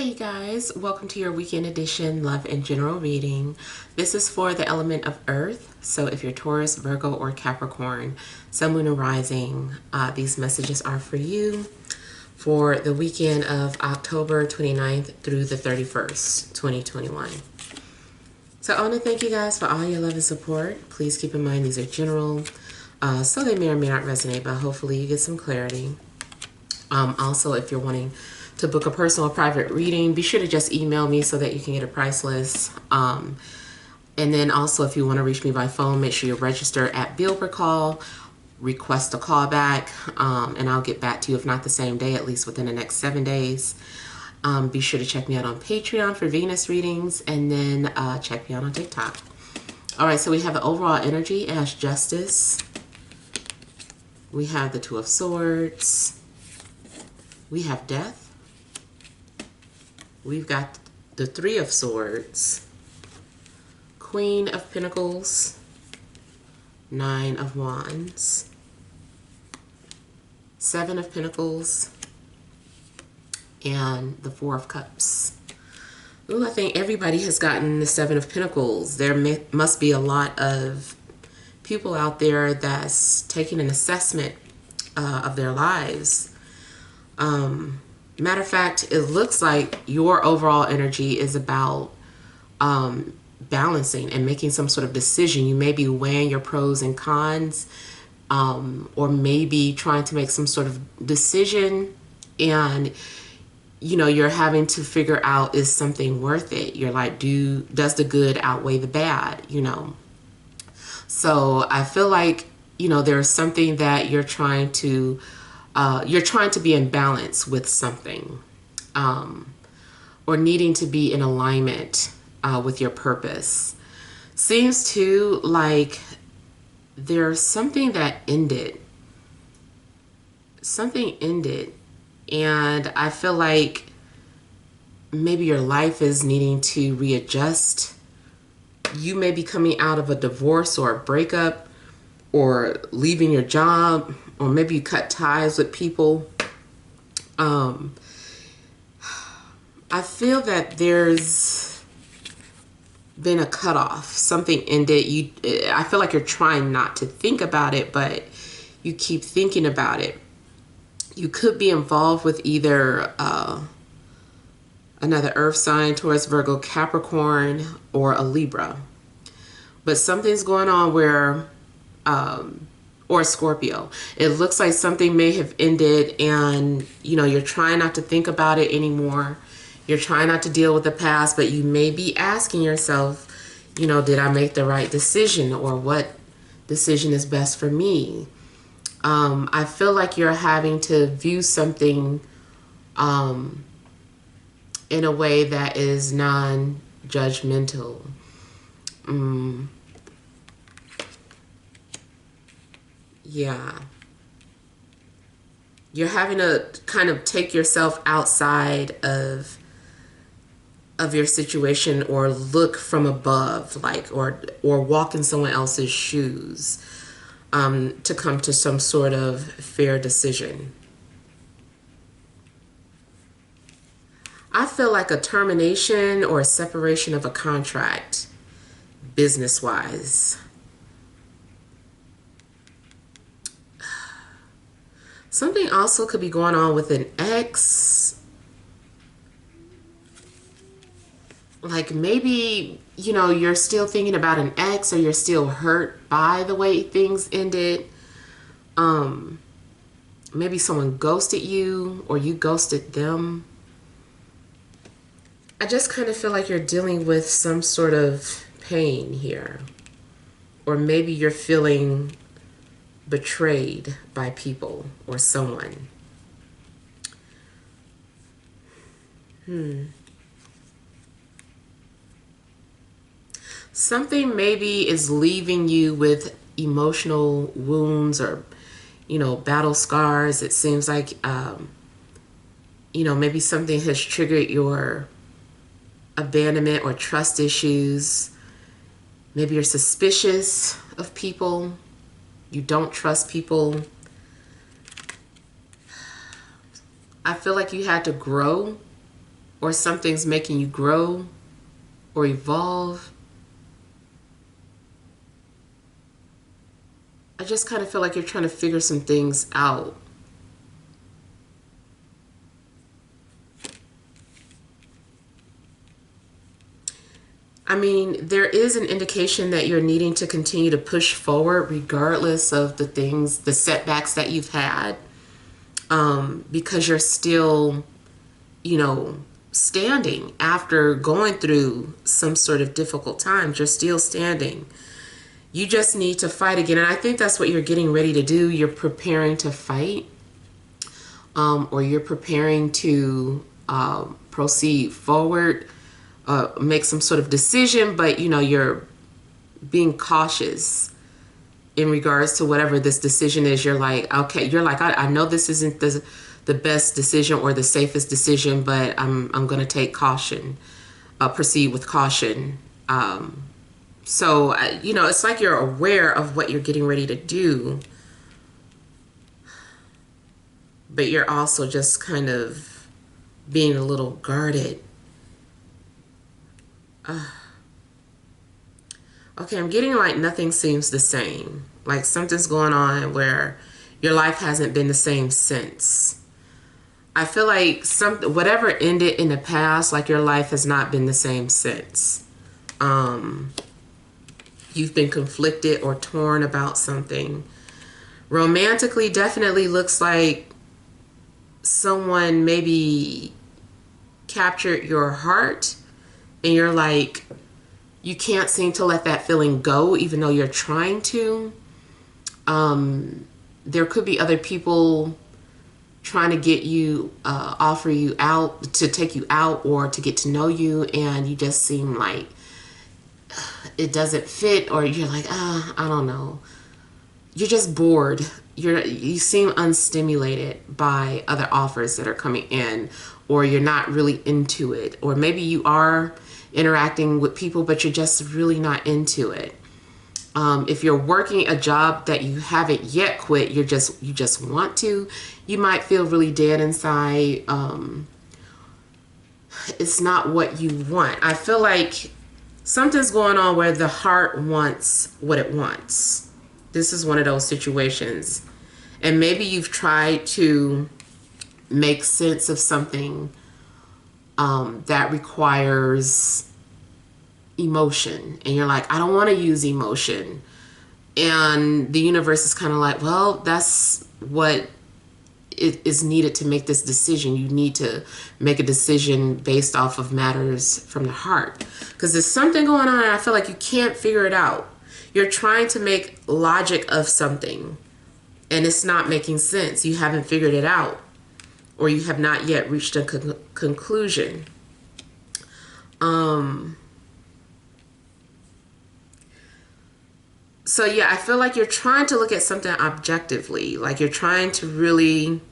Hey you guys, welcome to your weekend edition love and general reading. This is for the element of earth. So if you're Taurus, Virgo, or Capricorn, Sun, Moon, and Rising, these messages are for you for the weekend of October 29th through the 31st, 2021. So I want to thank you guys for all your love and support. Please keep in mind these are general, so they may or may not resonate, but hopefully you get some clarity. Also, if you're wanting to book a personal or private reading, be sure to just email me so that you can get a price list. And then also, if you want to reach me by phone, make sure you register at bill per call, request a callback, and I'll get back to you, if not the same day, at least within the next 7 days. Be sure to check me out on Patreon for Venus readings, and then check me out on TikTok. All right, so we have the overall energy as Justice. We have the Two of Swords. We have Death. We've got the Three of Swords, Queen of Pentacles, Nine of Wands, Seven of Pentacles, and the Four of Cups. Ooh, I think everybody has gotten the Seven of Pentacles. There must be a lot of people out there that's taking an assessment of their lives. Matter of fact, it looks like your overall energy is about balancing and making some sort of decision. You may be weighing your pros and cons, or maybe trying to make some sort of decision, and you're having to figure out, is something worth it? You're like, does the good outweigh the bad? So I feel like there's something that you're trying to be in balance with something, or needing to be in alignment with your purpose. Seems too like there's something that ended. Something ended, and I feel like maybe your life is needing to readjust. You may be coming out of a divorce or a breakup, or leaving your job, or maybe you cut ties with people. I feel that there's been a cutoff. Something ended. I feel like you're trying not to think about it, but you keep thinking about it. You could be involved with either another earth sign, Taurus, Virgo, Capricorn, or a Libra. But something's going on where or Scorpio. It looks like something may have ended, and you're trying not to think about it anymore. You're trying not to deal with the past, but you may be asking yourself, did I make the right decision, or what decision is best for me? I feel like you're having to view something in a way that is non-judgmental. Yeah. You're having to kind of take yourself outside of your situation, or look from above, or walk in someone else's shoes, to come to some sort of fair decision. I feel like a termination or a separation of a contract, business-wise. Something also could be going on with an ex. Like maybe, you're still thinking about an ex, or you're still hurt by the way things ended. Maybe someone ghosted you, or you ghosted them. I just kind of feel like you're dealing with some sort of pain here. Or maybe you're feeling betrayed by people or someone. Something maybe is leaving you with emotional wounds, or battle scars. It seems like maybe something has triggered your abandonment or trust issues. Maybe you're suspicious of people. You don't trust people. I feel like you had to grow or something's making you grow or evolve. I just kind of feel like you're trying to figure some things out. I mean, there is an indication that you're needing to continue to push forward regardless of the things, the setbacks that you've had, because you're still, you know, standing after going through some sort of difficult times. You're still standing. You just need to fight again. And I think that's what you're getting ready to do. You're preparing to fight, or you're preparing to proceed forward, make some sort of decision, but you know, you're being cautious in regards to whatever this decision is. You're like, okay, you're like, I know this isn't the best decision or the safest decision, but I'm going to take caution, proceed with caution. So, you know, it's like you're aware of what you're getting ready to do, but you're also just kind of being a little guarded. Okay, I'm getting like nothing seems the same. Like something's going on where your life hasn't been the same since. I feel like whatever ended in the past, like your life has not been the same since. You've been conflicted or torn about something. Romantically, definitely looks like someone maybe captured your heart and you're like, you can't seem to let that feeling go even though you're trying to. There could be other people trying to get you, offer you out, to take you out or to get to know you, and you just seem like it doesn't fit, or you're like, I don't know. You're just bored. You seem unstimulated by other offers that are coming in, or you're not really into it, or maybe you are interacting with people, but you're just really not into it. If you're working a job that you haven't yet quit, you just want to, you might feel really dead inside. It's not what you want. I feel like something's going on where the heart wants what it wants. This is one of those situations. And maybe you've tried to make sense of something that requires emotion. And you're like, I don't want to use emotion. And the universe is kind of like, well, that's what is needed to make this decision. You need to make a decision based off of matters from the heart. Because there's something going on and I feel like you can't figure it out. You're trying to make logic of something and it's not making sense. You haven't figured it out, or you have not yet reached a conclusion. So yeah, I feel like you're trying to look at something objectively. Like you're trying to really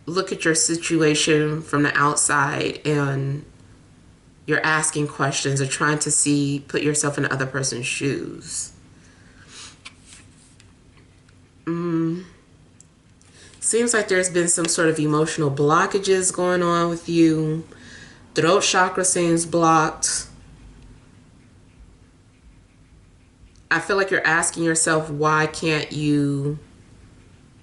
look at your situation from the outside, and you're asking questions or trying to put yourself in the other person's shoes. Seems like there's been some sort of emotional blockages going on with you. Throat chakra seems blocked. I feel like you're asking yourself, why can't you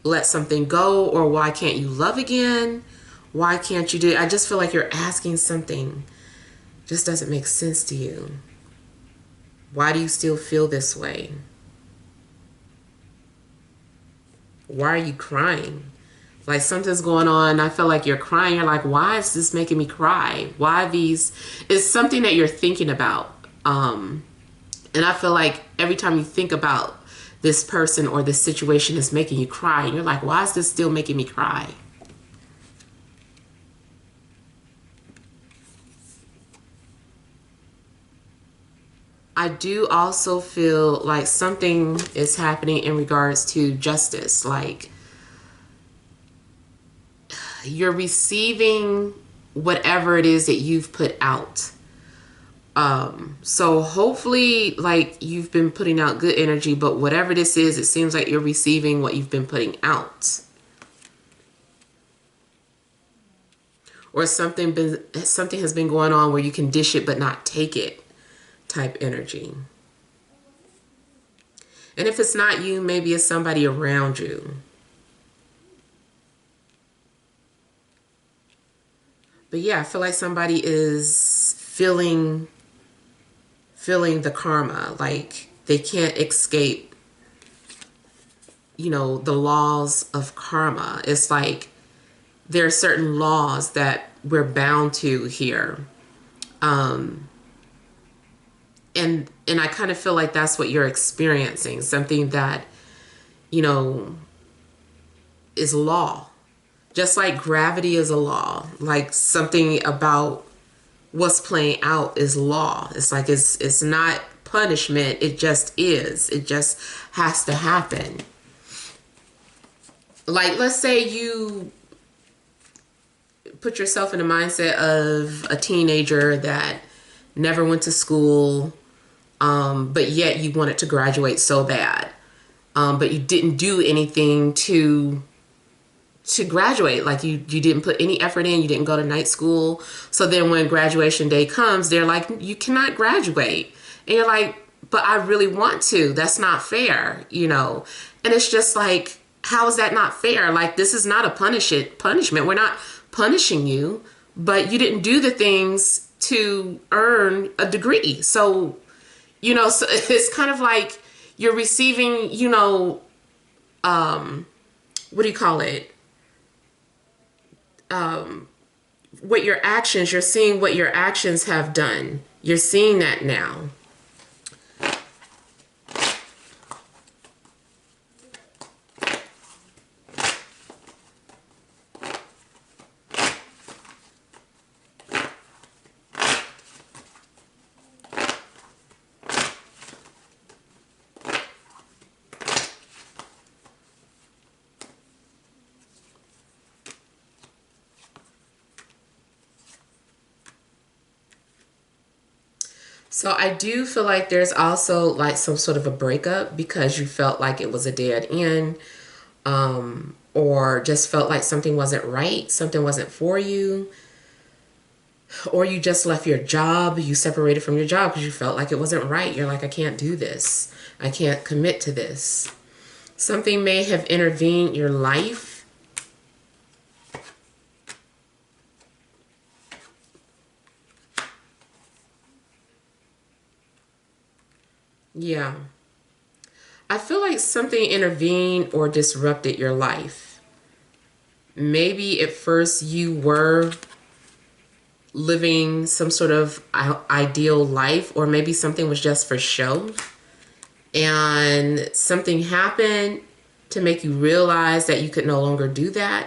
let something go? Or why can't you love again? Why can't you do it? I just feel like you're asking something. Just doesn't make sense to you. Why do you still feel this way? Why are you crying? Like something's going on. I feel like you're crying. You're like, why is this making me cry? Why these? It's something that you're thinking about. And I feel like every time you think about this person or this situation is making you cry, and you're like, why is this still making me cry? I do also feel like something is happening in regards to justice. Like you're receiving whatever it is that you've put out. So hopefully, like, you've been putting out good energy, but whatever this is, it seems like you're receiving what you've been putting out. or something has been going on where you can dish it but not take it type energy. And if it's not you, maybe it's somebody around you. But yeah, I feel like somebody is feeling the karma, like they can't escape, you know, the laws of karma. It's like there are certain laws that we're bound to here. And I kind of feel like that's what you're experiencing, something that, you know, is law. Just like gravity is a law, like something about what's playing out is law. It's like it's not punishment, it just is. It just has to happen. Like, let's say you put yourself in the mindset of a teenager that never went to school, but yet you wanted to graduate so bad, but you didn't do anything to graduate. Like you didn't put any effort in, you didn't go to night school. So then when graduation day comes, they're like, you cannot graduate. And you're like, but I really want to. That's not fair, you know? And it's just like, how is that not fair? Like, this is not a punishment. We're not punishing you, but you didn't do the things to earn a degree. So, you know, so it's kind of like you're receiving, you know, what do you call it? What your actions, you're seeing what your actions have done. You're seeing that now. So I do feel like there's also like some sort of a breakup because you felt like it was a dead end, or just felt like something wasn't right, something wasn't for you, or you just left your job, you separated from your job because you felt like it wasn't right. You're like, I can't do this. I can't commit to this. Something may have intervened your life. Yeah. I feel like something intervened or disrupted your life. Maybe at first you were living some sort of ideal life, or maybe something was just for show. And something happened to make you realize that you could no longer do that.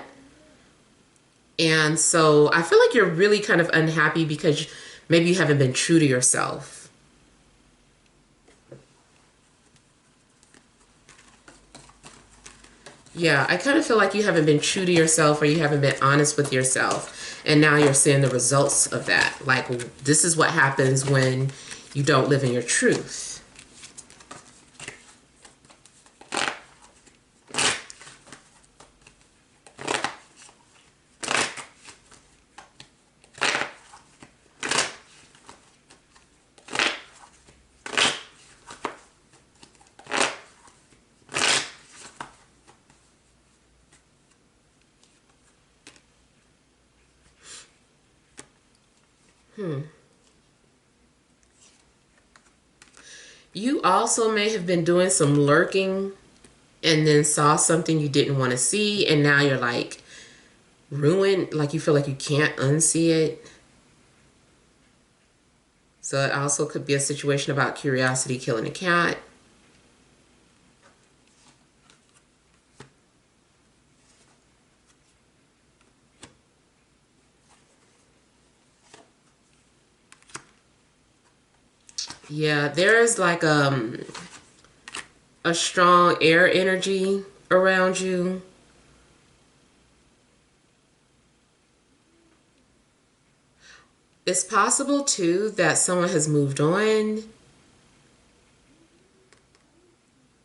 And so I feel like you're really kind of unhappy because maybe you haven't been true to yourself. Yeah, I kind of feel like you haven't been true to yourself, or you haven't been honest with yourself. And now you're seeing the results of that. Like, this is what happens when you don't live in your truth. You also may have been doing some lurking and then saw something you didn't want to see, and now you're like ruined, like you feel like you can't unsee it. So it also could be a situation about curiosity killing a cat. Yeah, there's like a strong air energy around you. It's possible too that someone has moved on,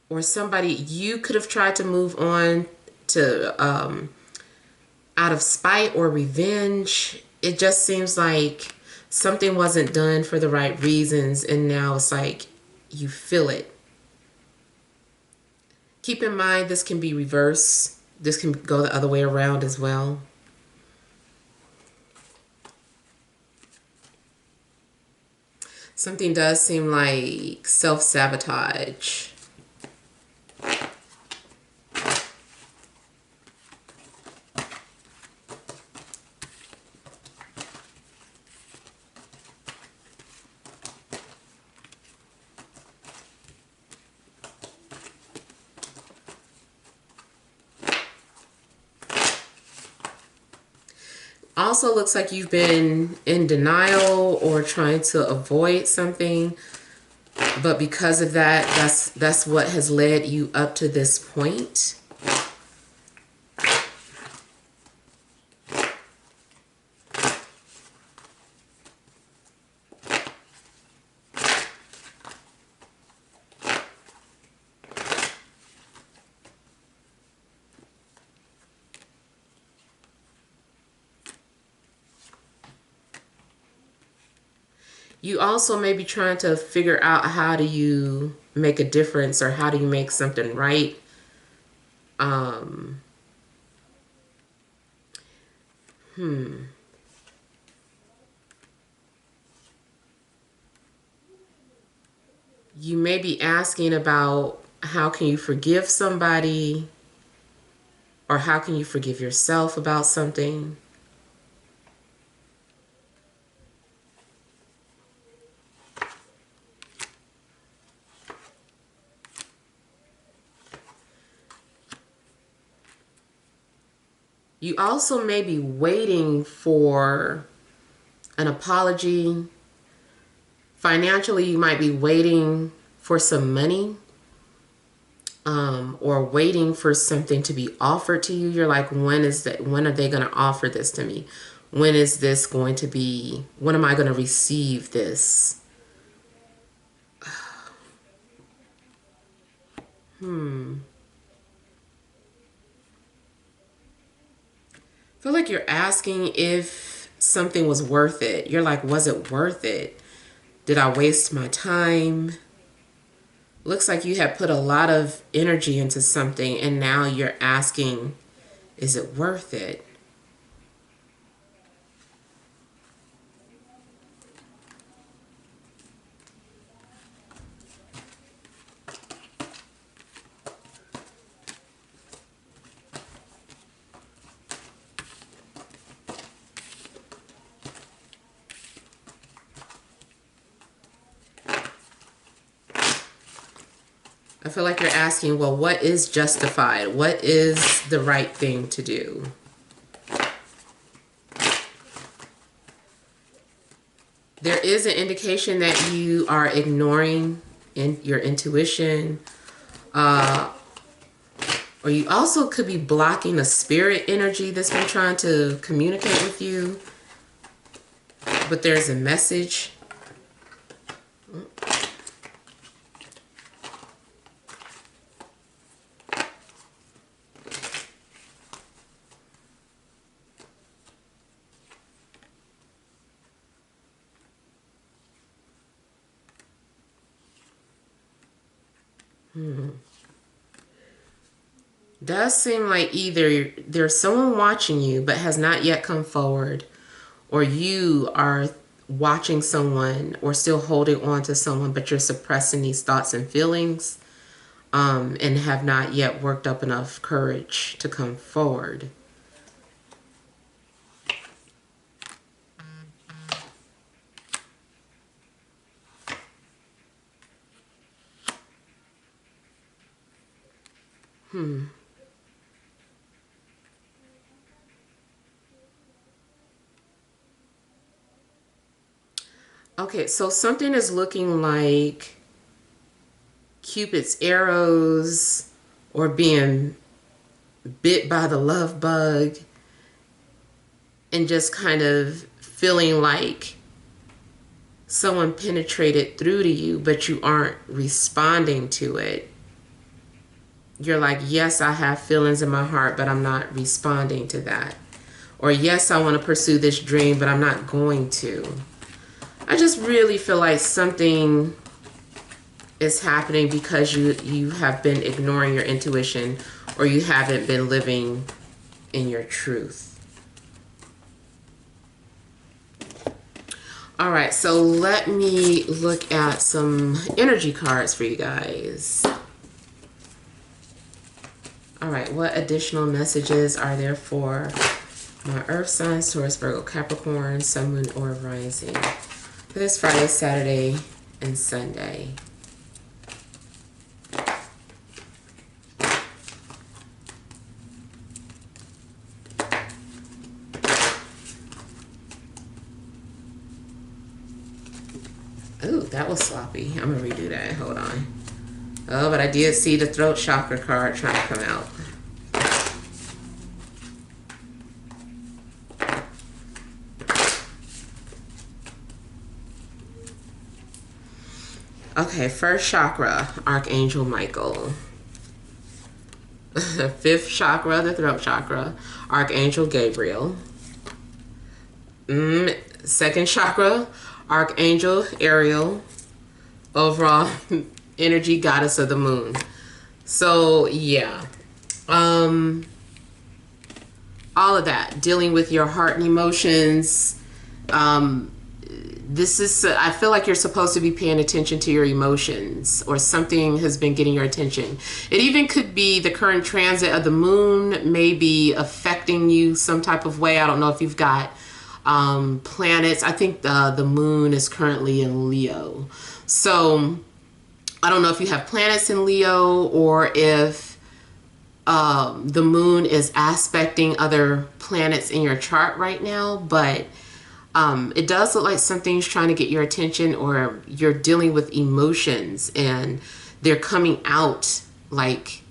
or somebody, you could have tried to move on to out of spite or revenge. it just seems like something wasn't done for the right reasons, and now it's like you feel it. Keep in mind, this can be reverse. This can go the other way around as well. Something does seem like self-sabotage. Also looks like you've been in denial or trying to avoid something, but because of that, that's what has led you up to this point. You also may be trying to figure out how do you make a difference or how do you make something right. You may be asking about how can you forgive somebody, or how can you forgive yourself about something. You also may be waiting for an apology. Financially, you might be waiting for some money, or waiting for something to be offered to you. You're like, when are they going to offer this to me? When is this going to be, when am I going to receive this? I feel like you're asking if something was worth it. You're like, was it worth it? Did I waste my time? Looks like you have put a lot of energy into something, and now you're asking, is it worth it? I feel like you're asking, well, what is justified? What is the right thing to do? There is an indication that you are ignoring your intuition, or you also could be blocking a spirit energy that's been trying to communicate with you. But there's a message. Does seem like either there's someone watching you but has not yet come forward, or you are watching someone or still holding on to someone, but you're suppressing these thoughts and feelings, and have not yet worked up enough courage to come forward. Okay, so something is looking like Cupid's arrows, or being bit by the love bug, and just kind of feeling like someone penetrated through to you, but you aren't responding to it. You're like, yes, I have feelings in my heart, but I'm not responding to that. Or yes, I want to pursue this dream, but I'm not going to. I just really feel like something is happening because you have been ignoring your intuition, or you haven't been living in your truth. All right, so let me look at some energy cards for you guys. All right, what additional messages are there for my Earth signs, Taurus, Virgo, Capricorn, Sun, Moon, or Rising for this Friday, Saturday, and Sunday? Ooh, that was sloppy. I'm gonna redo that. Hold on. Oh, but I did see the throat chakra card trying to come out. Okay, first chakra, Archangel Michael. Fifth chakra, the throat chakra, Archangel Gabriel. Second chakra, Archangel Ariel. Overall energy goddess of the moon. So yeah, all of that, dealing with your heart and emotions. This is, I feel like you're supposed to be paying attention to your emotions, or something has been getting your attention. It even could be the current transit of the moon may be affecting you some type of way. I don't know if you've got planets. I think the moon is currently in Leo. So I don't know if you have planets in Leo, or if the moon is aspecting other planets in your chart right now, but it does look like something's trying to get your attention, or you're dealing with emotions and they're coming out, like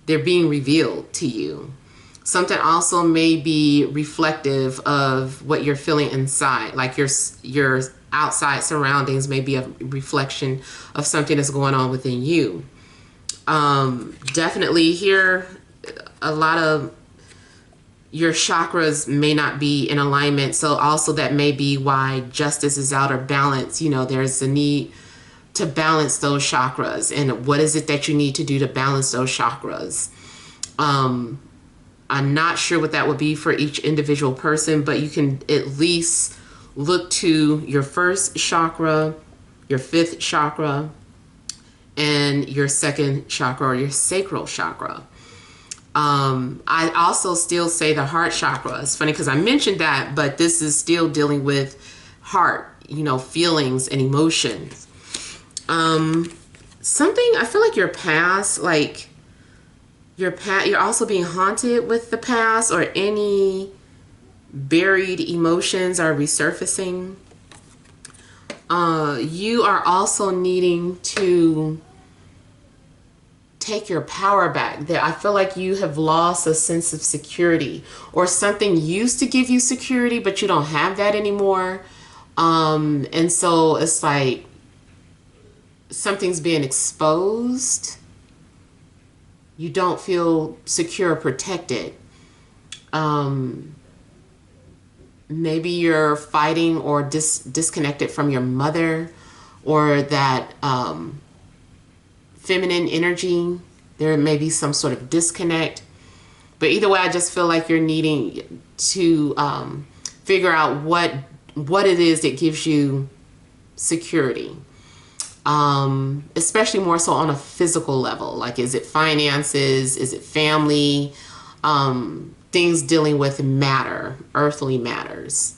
they're being revealed to you. Something also may be reflective of what you're feeling inside, like your outside surroundings may be a reflection of something that's going on within you. Definitely here, a lot of your chakras may not be in alignment. So also that may be why justice is out, or balance. You know, there's a need to balance those chakras. And what is it that you need to do to balance those chakras? I'm not sure what that would be for each individual person, but you can at least look to your first chakra, your fifth chakra, and your second chakra, or your sacral chakra. I also still say the heart chakra. It's funny because I mentioned that, but this is still dealing with heart, you know, feelings and emotions. Something, I feel like your past, like you're also being haunted with the past, or any buried emotions are resurfacing. You are also needing to take your power back. That I feel like you have lost a sense of security, or something used to give you security, but you don't have that anymore. And so it's like something's being exposed. You don't feel secure or protected. Maybe you're fighting or disconnected from your mother, or that feminine energy. There may be some sort of disconnect. But either way, I just feel like you're needing to figure out what it is that gives you security. Especially more so on a physical level. Like, is it finances? Is it family? Things dealing with matter, earthly matters.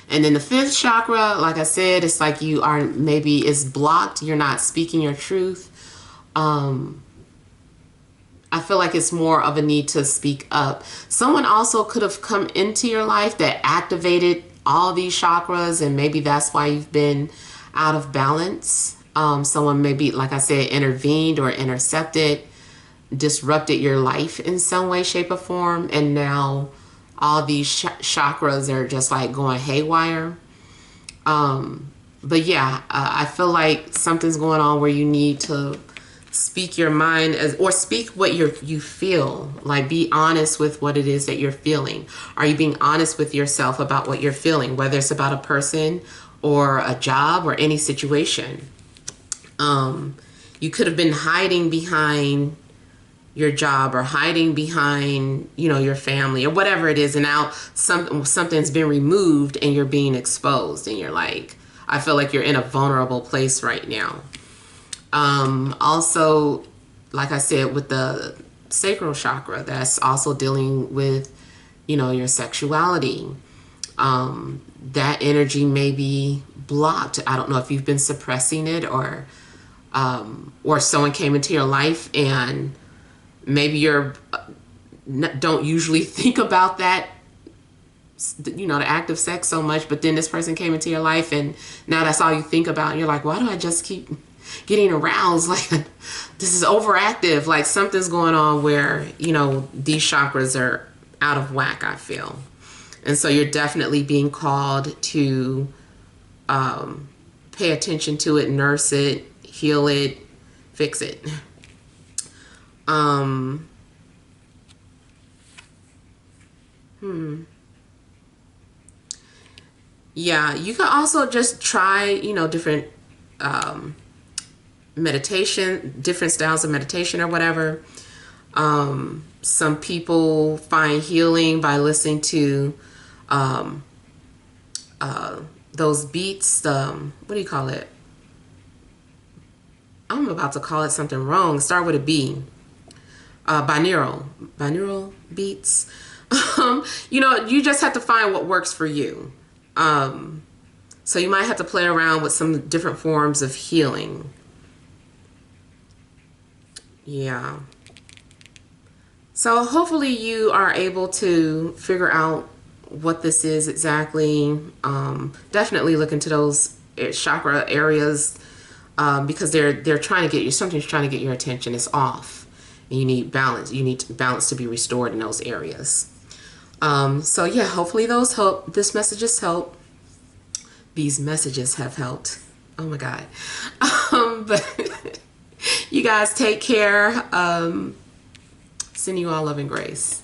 And then the fifth chakra, like I said, it's like you are, maybe it's blocked. You're not speaking your truth. I feel like it's more of a need to speak up. Someone also could have come into your life that activated all these chakras, and maybe that's why you've been out of balance. Someone maybe, like I said, intervened or intercepted, disrupted your life in some way, shape, or form, and now all these chakras are just like going haywire. But yeah, I feel like something's going on where you need to speak your mind or speak what you feel. Like, be honest with what it is that you're feeling. Are you being honest with yourself about what you're feeling, whether it's about a person or a job or any situation? You could have been hiding behind your job or hiding behind, your family or whatever it is, and now something's been removed and you're being exposed, and you're like, I feel like you're in a vulnerable place right now. Also, like I said, with the sacral chakra, that's also dealing with, your sexuality. That energy may be blocked. I don't know if you've been suppressing it, or someone came into your life and maybe you're don't usually think about that, the act of sex so much, but then this person came into your life and now that's all you think about, and you're like, why do I just keep getting aroused? Like, this is overactive. Like, something's going on where, these chakras are out of whack, I feel. And so you're definitely being called to pay attention to it, nurse it, heal it, fix it. Yeah, you can also just try, different meditation, different styles of meditation or whatever. Some people find healing by listening to those beats. What do you call it? I'm about to call it something wrong. Start with a B. Binaural beats. You just have to find what works for you. So you might have to play around with some different forms of healing. Yeah. So hopefully you are able to figure out what this is exactly. Definitely look into those chakra areas, because they're trying to get you, something's trying to get your attention. It's off. And you need balance. You need balance to be restored in those areas. So yeah, hopefully those help. This messages help. These messages have helped. Oh my God. But you guys take care. Sending you all love and grace.